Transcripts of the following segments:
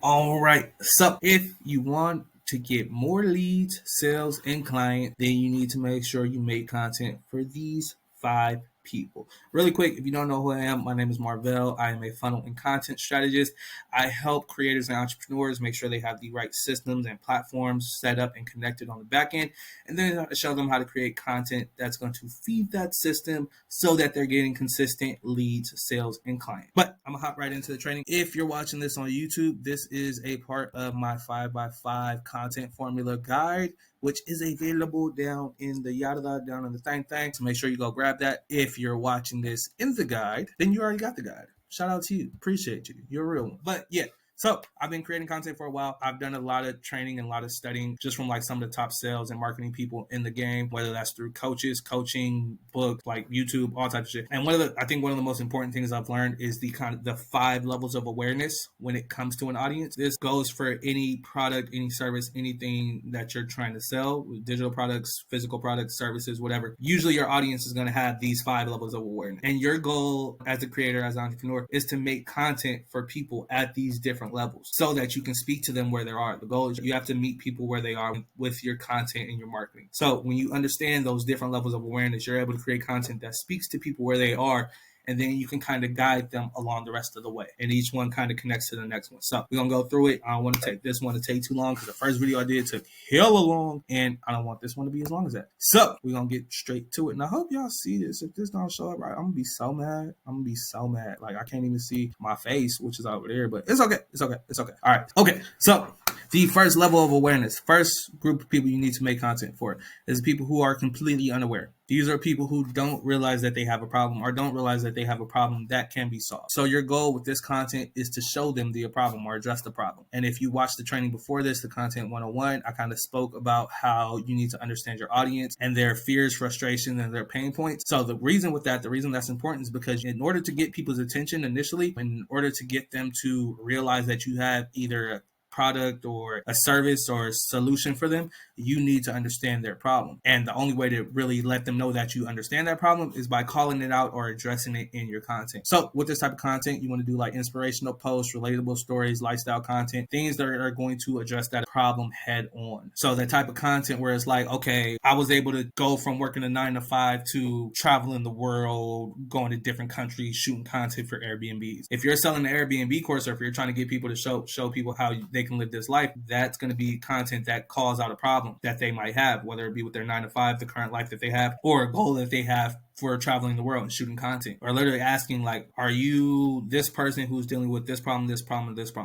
All right. So if you want to get more leads, sales, and client, then you need to make sure you make content for these 5 people. Really quick, if you don't know who I am, my name is Marvell. I am a funnel and content strategist. I help creators and entrepreneurs make sure they have the right systems and platforms set up and connected on the back end. And then I show them how to create content that's going to feed that system so that they're getting consistent leads, sales, and clients. But I'm going to hop right into the training. If you're watching this on YouTube, this is a part of my 5x5 content formula guide, which is available down in the down in the thing. So make sure you go grab that. If you're watching this in the guide, then you already got the guide. Shout out to you. Appreciate you. You're a real one. But yeah. So I've been creating content for a while. I've done a lot of training and a lot of studying just from like some of the top sales and marketing people in the game, whether that's through coaches, coaching, books, like YouTube, all types of shit. And I think one of the most important things I've learned is the 5 levels of awareness when it comes to an audience. This goes for any product, any service, anything that you're trying to sell, digital products, physical products, services, whatever. Usually your audience is going to have these 5 levels of awareness. And your goal as a creator, as an entrepreneur, is to make content for people at these different levels so that you can speak to them where they are. The goal is you have to meet people where they are with your content and your marketing. So when you understand those different levels of awareness, you're able to create content that speaks to people where they are, and then you can kind of guide them along the rest of the way. And each one kind of connects to the next one. So we're going to go through it. I don't want to take this one to take too long because the first video I did took hella long, and I don't want this one to be as long as that. So we're going to get straight to it. And I hope y'all see this. If this don't show up right, I'm going to be so mad. I'm going to be so mad. Like, I can't even see my face, which is over there, but it's okay. It's okay. It's okay. All right. Okay. So the first level of awareness, first group of people you need to make content for is people who are completely unaware. These are people who don't realize that they have a problem or don't realize that they have a problem that can be solved. So your goal with this content is to show them the problem or address the problem. And if you watched the training before this, the Content 101, I kind of spoke about how you need to understand your audience and their fears, frustration, and their pain points. So the reason that's important is because in order to get people's attention initially, in order to get them to realize that you have either a product or a service or a solution for them, you need to understand their problem. And the only way to really let them know that you understand that problem is by calling it out or addressing it in your content. So with this type of content, you want to do like inspirational posts, relatable stories, lifestyle content, things that are going to address that problem head on. So that type of content where it's like, okay, I was able to go from working a 9 to 5 to traveling the world, going to different countries, shooting content for Airbnbs. If you're selling an Airbnb course, or if you're trying to get people to show people how they can live this life, that's going to be content that calls out a problem that they might have, whether it be with their 9 to 5, the current life that they have, or a goal that they have for traveling the world and shooting content, or literally asking like, are you this person who's dealing with this problem,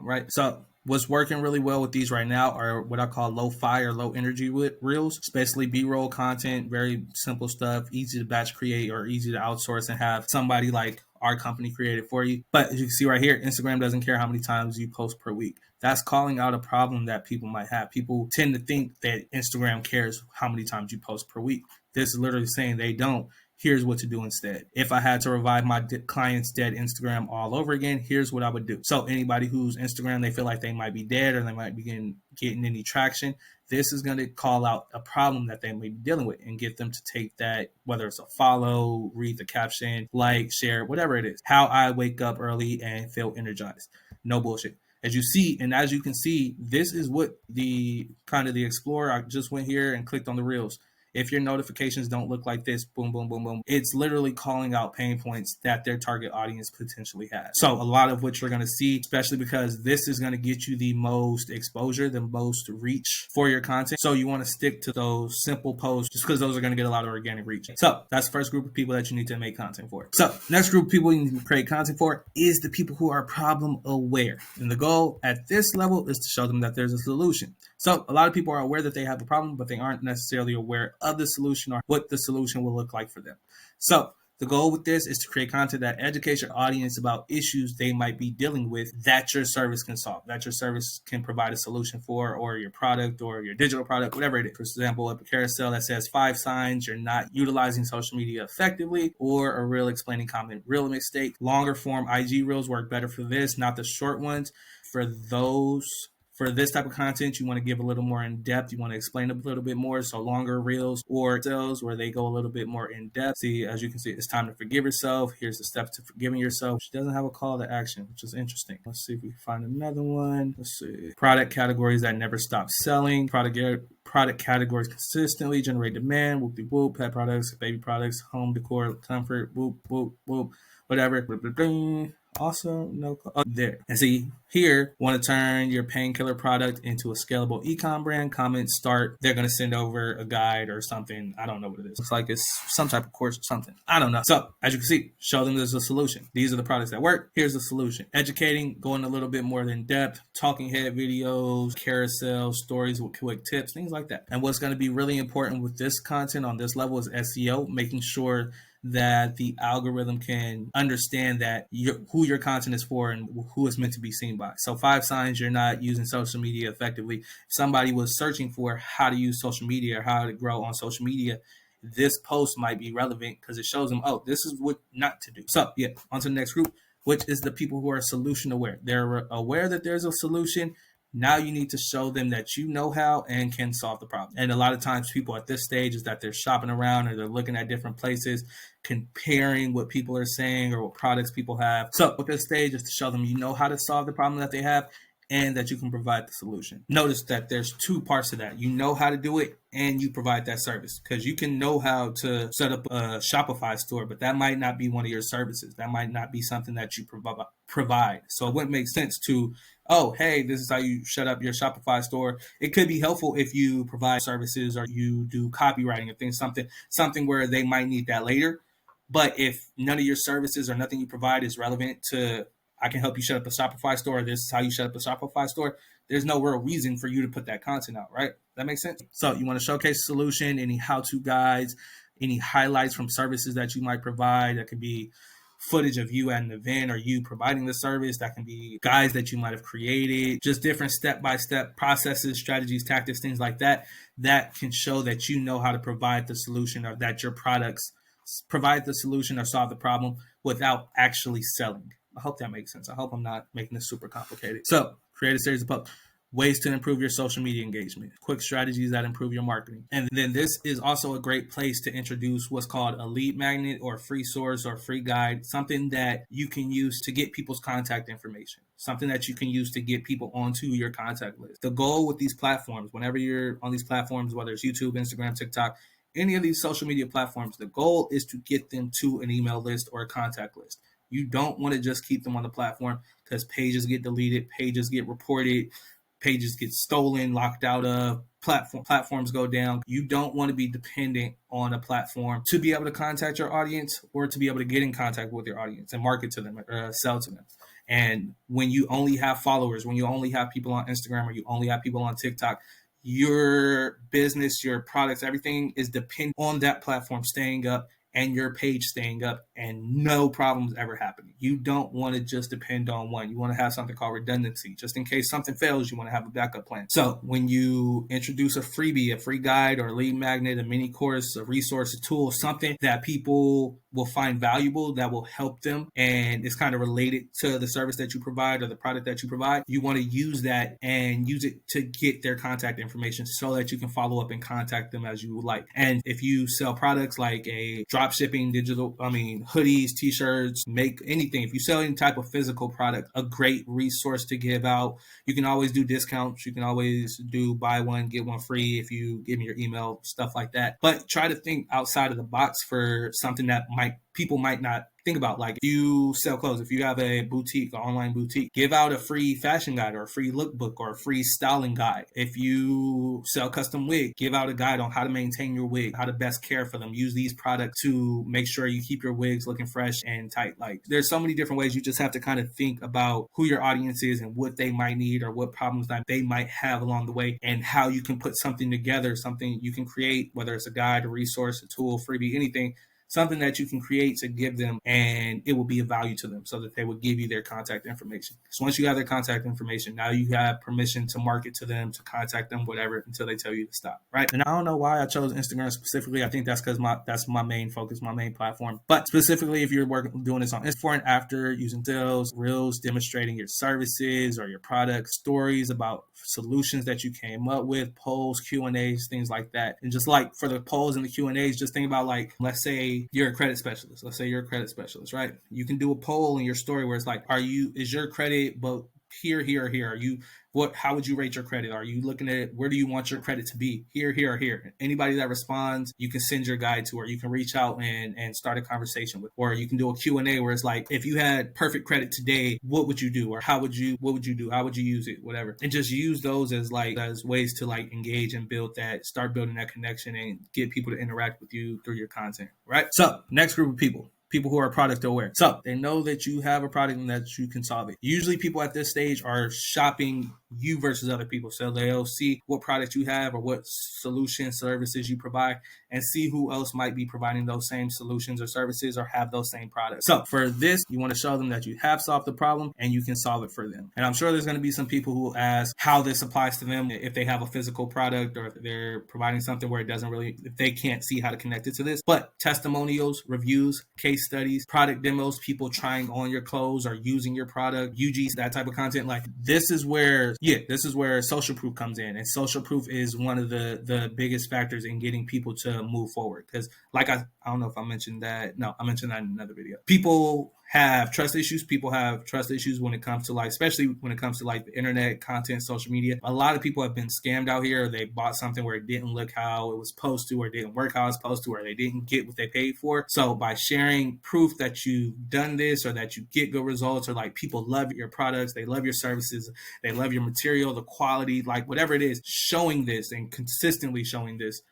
right? So what's working really well with these right now are what I call low-fi or low energy reels, especially B-roll content, very simple stuff, easy to batch create or easy to outsource and have somebody like our company created for you. But as you can see right here, Instagram doesn't care how many times you post per week. That's calling out a problem that people might have. People tend to think that Instagram cares how many times you post per week. This is literally saying they don't. Here's what to do instead. If I had to revive my client's dead Instagram all over again, here's what I would do. So anybody whose Instagram they feel like they might be dead or they might be getting any traction, this is going to call out a problem that they may be dealing with and get them to take that, whether it's a follow, read the caption, like, share, whatever it is. How I wake up early and feel energized. No bullshit. As you see, and as you can see, this is what the Explorer, I just went here and clicked on the reels. If your notifications don't look like this, boom, boom, boom, boom, it's literally calling out pain points that their target audience potentially has. So a lot of what you're going to see, especially because this is going to get you the most exposure, the most reach for your content. So you want to stick to those simple posts just because those are going to get a lot of organic reach. So that's the first group of people that you need to make content for. So next group of people you need to create content for is the people who are problem aware. And the goal at this level is to show them that there's a solution. So a lot of people are aware that they have a problem, but they aren't necessarily aware of the solution or what the solution will look like for them. So the goal with this is to create content that educates your audience about issues they might be dealing with that your service can solve, that your service can provide a solution for, or your product or your digital product, whatever it is. For example, a carousel that says 5 signs you're not utilizing social media effectively, or a reel explaining common real mistake. Longer form IG reels work better for this, not the short ones. For For this type of content, you want to give a little more in depth. You want to explain a little bit more. So longer reels or sales where they go a little bit more in depth. See, as you can see, it's time to forgive yourself. Here's the steps to forgiving yourself. She doesn't have a call to action, which is interesting. Let's see if we can find another one. Let's see. Product categories that never stop selling. Product categories consistently generate demand. Whoop de whoop. Pet products, baby products, home decor, comfort. Whoop whoop whoop. Whatever. Blah, blah, blah. Also, no there. And see here, want to turn your painkiller product into a scalable ecom brand. Comment start. They're going to send over a guide or something. I don't know what it is. Looks like it's some type of course or something. I don't know. So as you can see, show them there's a solution. These are the products that work. Here's the solution. Educating, going a little bit more in depth, talking head videos, carousel stories with quick tips, things like that. And what's going to be really important with this content on this level is SEO, making sure that the algorithm can understand that who your content is for and who it's meant to be seen by. So 5 signs you're not using social media effectively. If somebody was searching for how to use social media or how to grow on social media, this post might be relevant because it shows them, oh, this is what not to do. So yeah, on to the next group, which is the people who are solution aware. They're aware that there's a solution. Now you need to show them that you know how and can solve the problem. And a lot of times people at this stage is that they're shopping around or they're looking at different places, comparing what people are saying or what products people have. So at this stage is to show them you know how to solve the problem that they have and that you can provide the solution. Notice that there's 2 parts to that. You know how to do it and you provide that service, because you can know how to set up a Shopify store, but that might not be one of your services. That might not be something that you provide. So it wouldn't make sense to, oh, hey, this is how you set up your Shopify store. It could be helpful if you provide services or you do copywriting and things, something where they might need that later. But if none of your services or nothing you provide is relevant to, I can help you set up a Shopify store, this is how you set up a Shopify store, there's no real reason for you to put that content out, right? That makes sense? So you want to showcase a solution, any how-to guides, any highlights from services that you might provide. That could be footage of you at an event or you providing the service. That can be guides that you might have created, just different step-by-step processes, strategies, tactics, things like that, that can show that you know how to provide the solution or that your products provide the solution or solve the problem without actually selling. I hope that makes sense. I hope I'm not making this super complicated. So create a series of posts. Ways to improve your social media engagement, quick strategies that improve your marketing. And then this is also a great place to introduce what's called a lead magnet or free source or free guide, something that you can use to get people's contact information, something that you can use to get people onto your contact list. The goal with these platforms, whenever you're on these platforms, whether it's YouTube, Instagram, TikTok, any of these social media platforms, the goal is to get them to an email list or a contact list. You don't want to just keep them on the platform because pages get deleted, pages get reported, pages get stolen, locked out of, platforms go down. You don't want to be dependent on a platform to be able to contact your audience or to be able to get in contact with your audience and market to them or sell to them. And when you only have followers, when you only have people on Instagram or you only have people on TikTok, your business, your products, everything is dependent on that platform staying up and your page staying up and no problems ever happening. You don't want to just depend on one. You want to have something called redundancy. Just in case something fails, you want to have a backup plan. So when you introduce a freebie, a free guide or a lead magnet, a mini course, a resource, a tool, something that people will find valuable, that will help them, and it's kind of related to the service that you provide or the product that you provide, you want to use that and use it to get their contact information so that you can follow up and contact them as you would like. And if you sell products like a drop shipping, hoodies, t-shirts, make anything, if you sell any type of physical product, a great resource to give out. You can always do discounts. You can always do buy one, get one free if you give me your email, stuff like that. But try to think outside of the box for something that people might not think about. Like if you sell clothes, if you have a boutique, an online boutique, give out a free fashion guide or a free lookbook or a free styling guide. If you sell custom wig, give out a guide on how to maintain your wig, how to best care for them. Use these products to make sure you keep your wigs looking fresh and tight. Like there's so many different ways. You just have to kind of think about who your audience is and what they might need or what problems that they might have along the way and how you can put something together, something you can create, whether it's a guide, a resource, a tool, freebie, anything, something that you can create to give them, and it will be of value to them so that they will give you their contact information. So once you have their contact information, now you have permission to market to them, to contact them, whatever, until they tell you to stop, right? And I don't know why I chose Instagram specifically. I think that's because that's my main focus, my main platform. But specifically, if you're doing this on Instagram, before and after, using sales, reels, demonstrating your services or your products, stories about solutions that you came up with, polls, Q&As, things like that. And just like for the polls and the Q&As, just think about, like, let's say you're a credit specialist. Let's say you're a credit specialist, right? You can do a poll in your story where it's like, is your credit both here, here, or here? How would you rate your credit? Are you looking at where do you want your credit to be? Here, here, or here? Anybody that responds, you can send your guide to, or you can reach out and start a conversation with, or you can do a Q&A where it's like, if you had perfect credit today, what would you do? Or what would you do? How would you use it? Whatever. And just use those as ways to like engage and start building that connection and get people to interact with you through your content, right? So next group of people who are product aware. So they know that you have a product and that you can solve it. Usually people at this stage are shopping you versus other people. So they'll see what product you have or what solutions, services you provide, and see who else might be providing those same solutions or services or have those same products. So for this, you want to show them that you have solved the problem and you can solve it for them. And I'm sure there's going to be some people who will ask how this applies to them if they have a physical product or if they're providing something where if they can't see how to connect it to this. But testimonials, reviews, case studies, product demos, people trying on your clothes or using your product, UGs, that type of content. Like this is where social proof comes in. And social proof is one of the biggest factors in getting people to move forward. Because like I don't know if I mentioned that. No, I mentioned that in another video. People have trust issues. People have trust issues when it comes to especially when it comes to the internet, content, social media. A lot of people have been scammed out here. Or they bought something where it didn't look how it was supposed to, or it didn't work how it was supposed to, or they didn't get what they paid for. So by sharing proof that you've done this or that you get good results, or people love your products, they love your services, they love your material, the quality, whatever it is, showing this and consistently showing this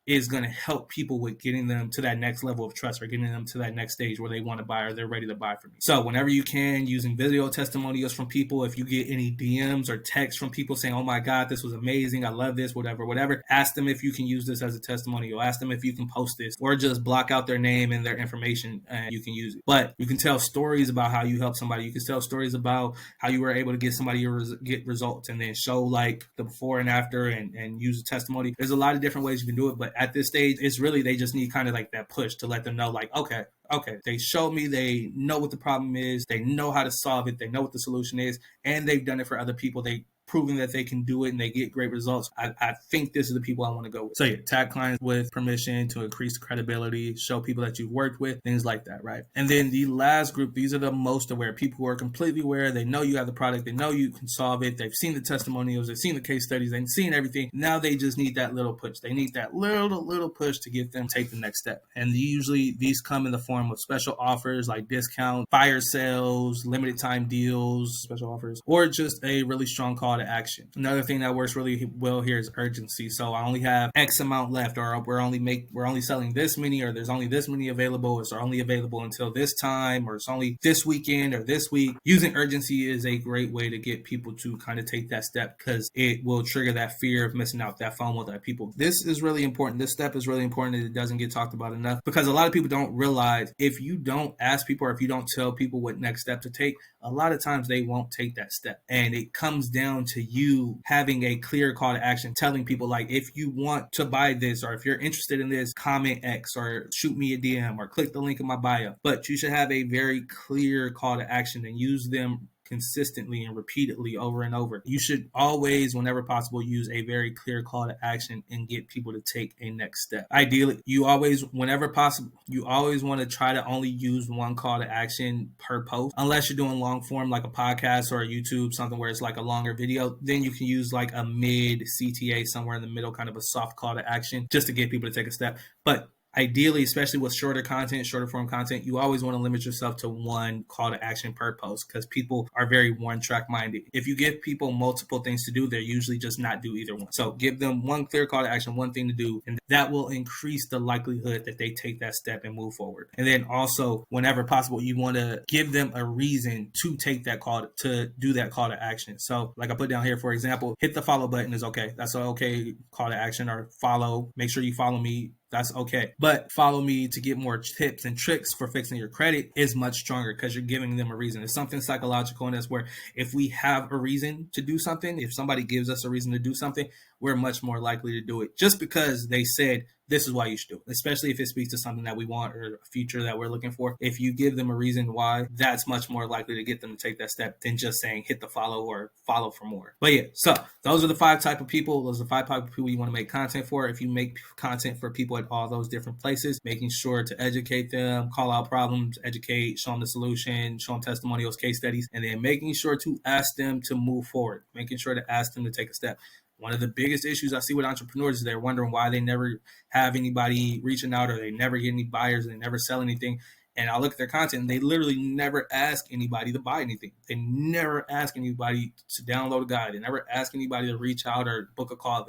is going to help people with getting them to that next level of trust or getting them to that next stage where they want to buy or they're ready to buy from you. So whenever you can, using video testimonials from people, if you get any DMs or texts from people saying, oh my God, this was amazing, I love this, whatever, ask them if you can use this as a testimonial. Ask them if you can post this, or just block out their name and their information and you can use it. But you can tell stories about how you helped somebody. You can tell stories about how you were able to get somebody get results, and then show the before and after and use a testimony. There's a lot of different ways you can do it, but at this stage, it's really, they just need kind of that push to let them know okay, they showed me, they know what the problem is, they know how to solve it, they know what the solution is, and they've done it for other people. They proving that they can do it and they get great results. I think this is the people I want to go with. So yeah, tag clients with permission to increase credibility, show people that you've worked with, things like that, right? And then the last group, these are the most aware. People who are completely aware. They know you have the product. They know you can solve it. They've seen the testimonials. They've seen the case studies. They've seen everything. Now they just need that little push. They need that little push to get them to take the next step. And usually these come in the form of special offers like discount, fire sales, limited time deals, special offers, or just a really strong call to action. Another thing that works really well here is urgency. So I only have X amount left, or we're only selling this many, or there's only this many available, or it's only available until this time, or it's only this weekend or this week. Using urgency is a great way to get people to kind of take that step, because it will trigger that fear of missing out, that FOMO that people. This is really important. This step is really important, and it doesn't get talked about enough, because a lot of people don't realize if you don't ask people, or if you don't tell people what next step to take, a lot of times they won't take that step. And it comes down to you having a clear call to action, telling people if you want to buy this, or if you're interested in this, comment X or shoot me a DM or click the link in my bio. But you should have a very clear call to action and use them consistently and repeatedly over and over. You should always, whenever possible, use a very clear call to action and get people to take a next step. Ideally, whenever possible, you always want to try to only use one call to action per post, unless you're doing long form like a podcast or a YouTube, something where it's a longer video. Then you can use a mid CTA, somewhere in the middle, kind of a soft call to action, just to get people to take a step. But ideally, especially with shorter form content, you always want to limit yourself to one call to action per post, because people are very one track minded. If you give people multiple things to do, they're usually just not do either one. So give them one clear call to action, one thing to do, and that will increase the likelihood that they take that step and move forward. And then also, whenever possible, you want to give them a reason to take that call, to do that call to action. So I put down here, for example, hit the follow button is okay. That's an okay call to action, or follow. Make sure you follow me That's okay. But follow me to get more tips and tricks for fixing your credit is much stronger because you're giving them a reason. It's something psychological in us where if we have a reason to do something, if somebody gives us a reason to do something, we're much more likely to do it just because they said, this is why you should do it, especially if it speaks to something that we want or a future that we're looking for. If you give them a reason why, that's much more likely to get them to take that step than just saying hit the follow or follow for more. But yeah, so those are the 5 type of people. Those are the 5 type of people you want to make content for. If you make content for people at all those different places, making sure to educate them, call out problems, educate, show them the solution, show them testimonials, case studies, and then making sure to ask them to move forward, making sure to ask them to take a step. One of the biggest issues I see with entrepreneurs is they're wondering why they never have anybody reaching out or they never get any buyers and they never sell anything. And I look at their content and they literally never ask anybody to buy anything. They never ask anybody to download a guide. They never ask anybody to reach out or book a call.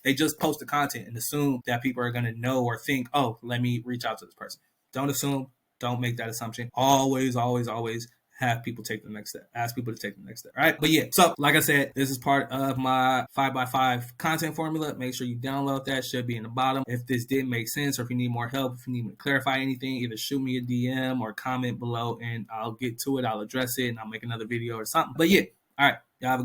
They just post the content and assume that people are going to know or think, oh, let me reach out to this person. Don't assume. Don't make that assumption. Always, always, always have people take the next step. Ask people to take the next step. All right. But yeah, so like I said, this is part of my 5x5 content formula. Make sure you download that. Should be in the bottom. If this didn't make sense or if you need more help, if you need me to clarify anything, either shoot me a DM or comment below and I'll get to it. I'll address it and I'll make another video or something. But yeah, all right. Y'all have a good one.